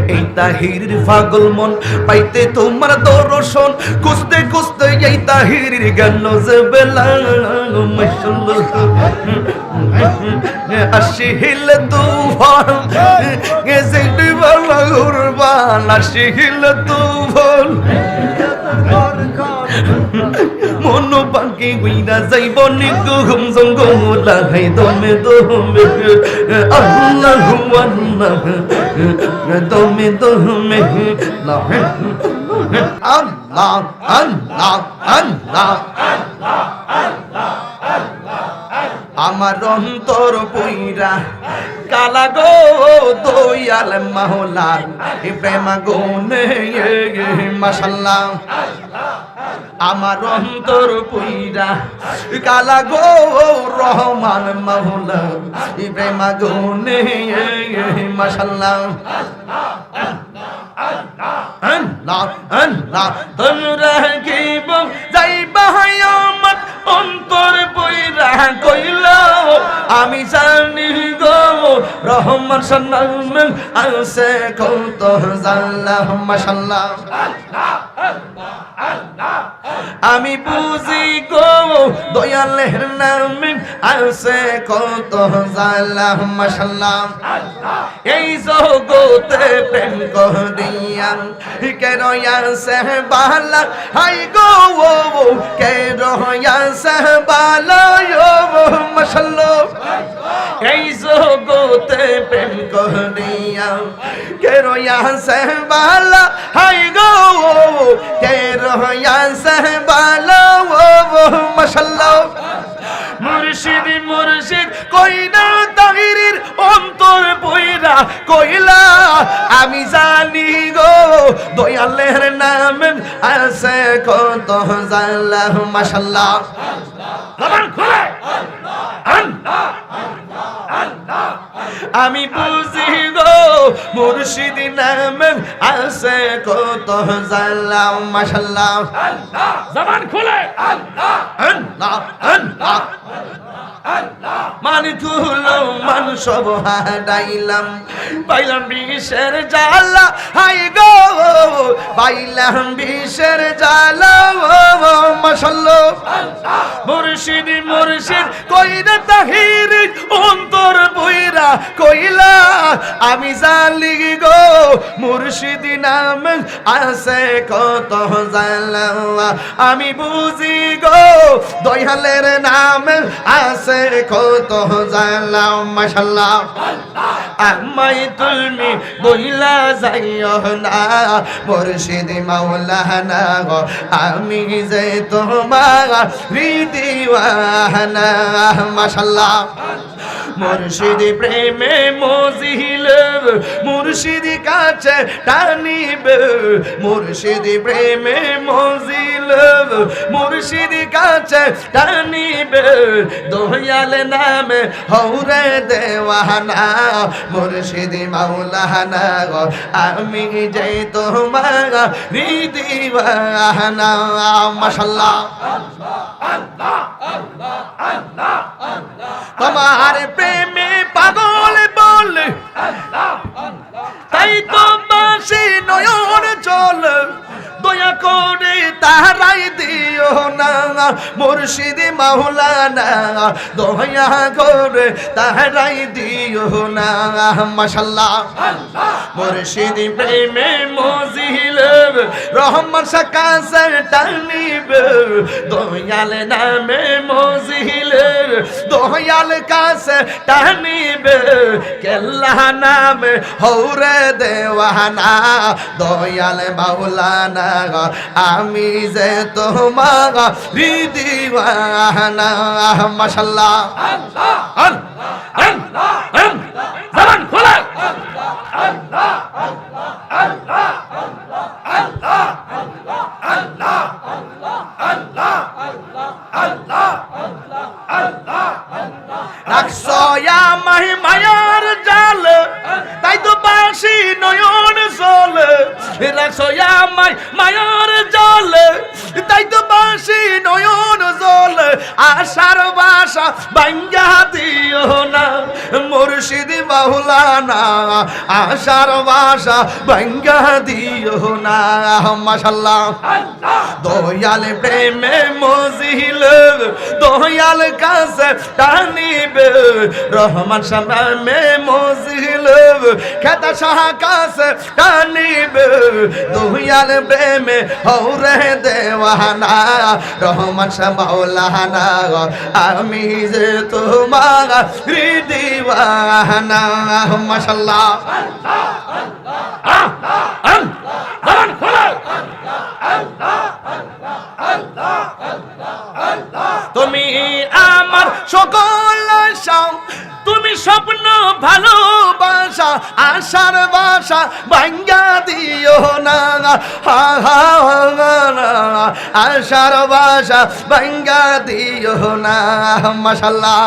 এই তাহিরির পাগল মন পাইতে তোমার দর্শন খুঁজতে খুঁজতে এই তাহিরির গান যে বেলা আসিল তুফান গেছে বালা উরবান আসিল তুফান মন পাখি গুইরা যাইব নিগুম জঙ্গম লাগাই দমে দমে আল্লাহু আল্লাহ দমে দমে আল্লাহ আল্লাহ আল্লাহ আমার অন্তর পইরা কালা গো দয়াল মাওলার প্রেম গুনে মাশাআল্লাহ আমার অন্তর পইরা কালা গো রহমান মাওলা প্রেম গুনে মাশাআল্লাহ আল্লাহ আল্লাহ তোমরা কি যাইবা আমার অন্তর পইরা কইলা আমি জানি গো রহমান সাল্লাম আছে কত জাল্লাহ মাশাআল্লাহ আমি বুঝি গো দয়ালের নামে আছে কত জাল্লাহ মাশাআল্লাহ এই জগতে প্রেম করিয়া কে রয়াছে বালা হাই গো কে রয়াছে বালা মাশাআল্লাহ এই জগতে প্রেম করিয়া কে রয়াছে বালা হাই গো কে রয়াছে বালা মাশাআল্লাহ মুর্শিদ মুর্শিদ কইনা তাহিরির অন্তর পয়রা কইলা আমি জানি গো দয়ালের নামে আছে কত জাল্লাহ মাশাআল্লাহ জবান খুলে আল্লাহ আল্লাহ আমি বুঝি গো মুর্শিদ নামে আছে কত জাল্লাহ মাশাআল্লাহ আল্লাহ জবান খুলে আল্লাহ আল্লাহ আল্লাহ মানি তুলো মান সব হারাইলাম পাইলাম বিষের জালা হাই গো পাইলাম বিষের জালা মাশাআল্লাহ মুর্শিদ মুর্শিদ কইরা তাহির অন্তর বইরা কইলা আমি জালি গো মুর্শিদ নাম আছে কত জালা আমি বুঝি গো দয়ালের নাম আছে কত জাল্লাহ মাশাআল্লাহ আমায় তুমি বইলা যাইও না মুর্শিদ মাওলানা গো আমি যে তোমার দিওয়ানা মাশাআল্লাহ মুর্শিদ প্রেমে মজিল মুর্শিদ কাছে টানিবে মুর্শিদ প্রেমে মজিল মুর্শিদ কাছে টানিবে দয়াল নামে হৌরে দেওয়ানা মুর্শিদ মাওলানা গো আমি যে তোমার দিওয়ানা মাশাআল্লাহ আল্লাহ আল্লাহ আল্লাহ তোমার প্রেমে পাগল বলে তাই তো বাসি নয়ন চল দয়া করে তাহারাই দিও না মুর্শিদ মাওলানা দয়া করে তাহারাই দিও না মাশাআল্লাহ মুর্শিদ প্রেমে মজিল রহমান সাকাসে টানিবে দয়াল নামে মজিল দয়াল কাছে টানিবে কেল্লা নামে হৌরে দেওয়ানা দয়াল মাওলানা আমি যে তোমার দিওয়ানা মাশাআল্লাহ আল্লাহ আল্লাহ আল্লাহ জবান খোলা আল্লাহ আল্লাহ আল্লাহ আল্লাহ আল্লাহ আল্লাহ আল্লাহ আল্লাহ রাখছো আমায় মায়ার জাল তাই তো বাসি নয়ন চলে রাখছো আমায় মায়ার জলে, তাই তো বাসি নয়ন জলে, আশার বাসা ভাঙ্গা দিও না মুর্শিদ মাওলানা, আশার বাসা ভাঙ্গা দিও না। মাশাআল্লাহ। দয়াল প্রেমে মজিলে, দয়াল কাছে টানিবে, রহমান সামনে মজিলে, খেতা শাহ কাছে টানিবে, দয়াল প্রেমে হৌরে দেওয়ানা, রহমান শাহ মাওলানা, আমি যে তোমার দিওয়ানা। মাশাআল্লাহ। তুমি আমার সকল আশা, তুমি স্বপ্ন ভালোবাসা, আশার বাসা ভাঙ্গা দিও না, আশার বাসা ভাঙ্গা দিও না। মাশাআল্লাহ।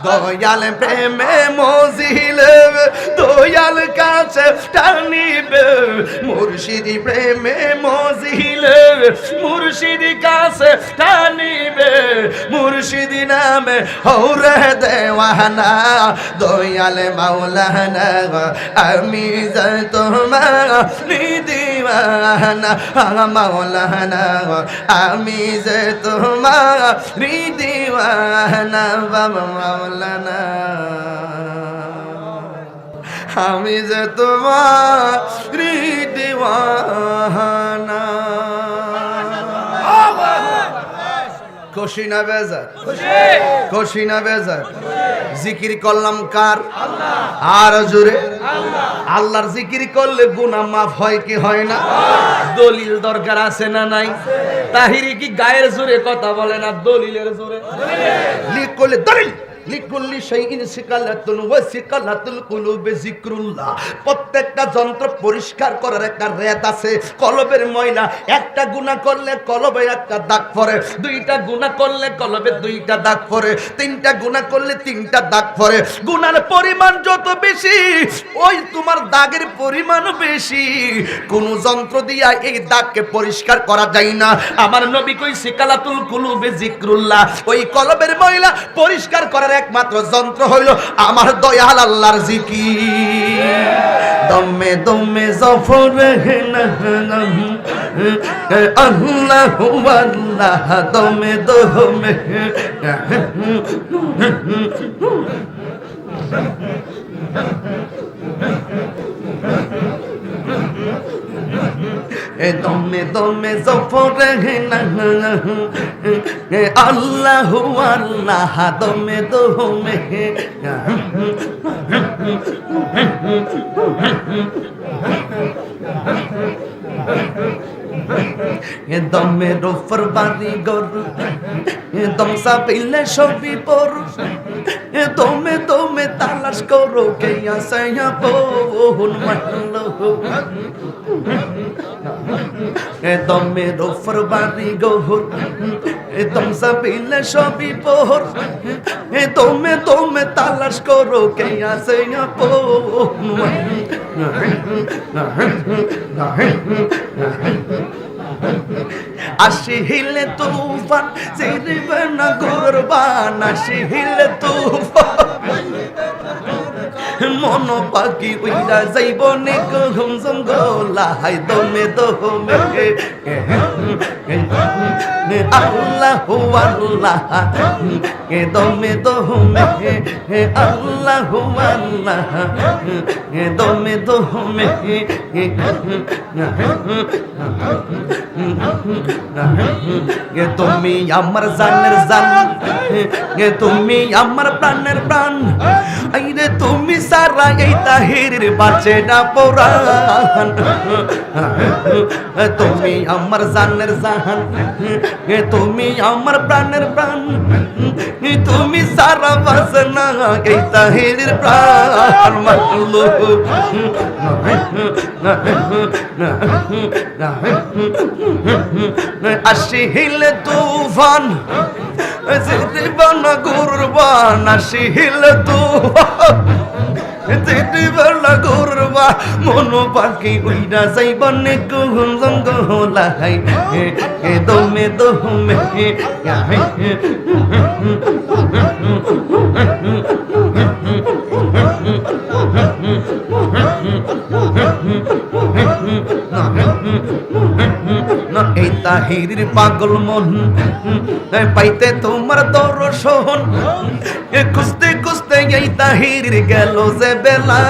দয়াল প্রেমে মজিলে, দয়াল কাছে টানিবে, মুর্শিদি প্রেমে মজিলে, মুর্শিদি কাছে টানিবে, মুর্শিদি নামে হৌরে দেওয়ানা, দয়াল মাওলানা, আমি যে তোমার দিওয়ানা, মাওলানা, আমি যে তোমার দিওয়ানা, বাবা মাওলানা, আমি যে তোমার দিওয়ানা। খুশি না বেজার? খুশি না বেজার? জিকির করলাম কার? আর জোরে আল্লাহর জিকির করলে গুনাহ মাফ হয় কি হয় না? দলিল দরকার আছে না নাই? তাহিরি কি গায়ের জোরে কথা বলে না, দলিলের জোরে লিখ করলে দলিল। লিকুল্লি শাইইন সিকালাতুন ওয়া সিকালাতুল কুলুবি যিকরুল্লাহ। প্রত্যেকটা যন্ত্র পরিষ্কার করার একটা রেত আছে। কলবের ময়লা, একটা গুনাহ করলে কলবে একটা দাগ পড়ে, দুইটা গুনাহ করলে কলবে দুইটা দাগ পড়ে, তিনটা গুনাহ করলে তিনটা দাগ পড়ে। গুনার পরিমাণ যত বেশি, ওই তোমার দাগের পরিমাণ বেশি। কোন যন্ত্র দিয়া এই দাগকে পরিষ্কার করা যায় না। আমার নবী কই সিকালাতুল কুলুবি যিকরুল্লাহ। ওই কলবের ময়লা পরিষ্কার করার একমাত্র যন্ত্র হইল আমার দয়াল আল্লাহর জিকির। দমে দমে জফর আল্লাহু আল্লাহ, দমে দমে দমে দমে জফরে আল্লাহু আল্লাহ, দমে দমে দমে রোফর বাড়ি গরু, দম সাবিলে সবই পর, দমে দমে তালাশ করো কে আসে আপন মানলো। দমে রোফর বাড়ি গরু, দম সাবিলে সবই পর, দমে দমে তালাশ করো কে আসে আপন। আসি হিলে তুফান জিরিবে না কুরবান, আসি হিলে তুফান মন পাখি উইরা যাইব নে ঘুম জঙ্গলা। হাই দমে দমে আল্লাহু আল্লাহ, দমে দমে আল্লাহু আল্লাহ, দমে দমে তুমি আমার জানের জান, তুমি আমার প্রাণের প্রাণ, আইরে তুমি সারা এই তাহিরের বাঁচে না পরাণ। তুমি আমার জানের জান, তুমি আমার প্রাণের প্রাণ, তুমি সারা বাঁচে না এই তাহিরের প্রাণ। মানলো আসি হিলে তুফান জীবন কুরবান, আসি হিলে তুফান যেতে বেলা করবা মন পাখি উইরা যাইব নে গুম জঙ্গলাই দমে দমে এই তাহিরির পাগল মন পাইতে তোমার দর্শন খুঁজতে খুঁজতে এই তাহিরির গেল যে বেলা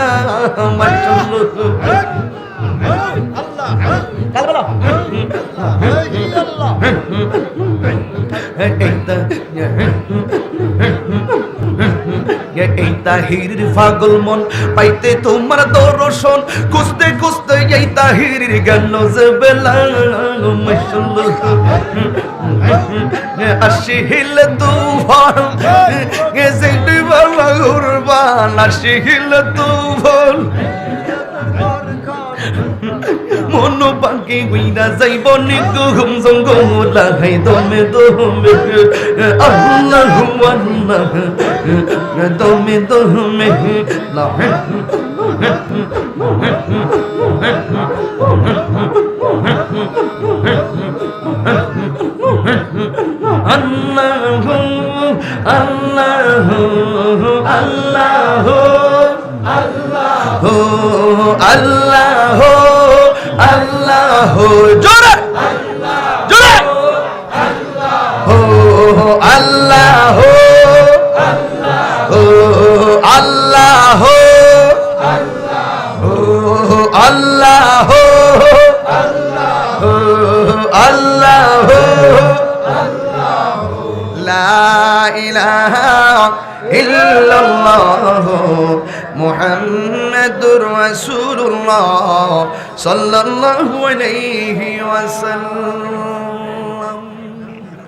এই তাহিরির পাগল মন পাইতে তোমার দর্শন খুঁজতে খুঁজতে এই তাহিরির গেল যে বেলা আসিল তুফান যেতে বেলা উড়বান আসিল তুফান মন পাখি উইরা যাইব নি গুম জঙ্গলাই দমে দমে আল্লাহু আল্লাহ দমে দমে আল্লাহু আল্লাহু আল্লাহু আল্লাহ আল্লাহ জোরে জোরে আল্লাহ আল্লাহ আল্লাহ আল্লাহ লা ইলাহা ইল্লাল্লাহ মুহাম্মাদুর রাসূলুল্লাহ সাল্লাল্লাহু আলাইহি ওয়াসাল্লাম।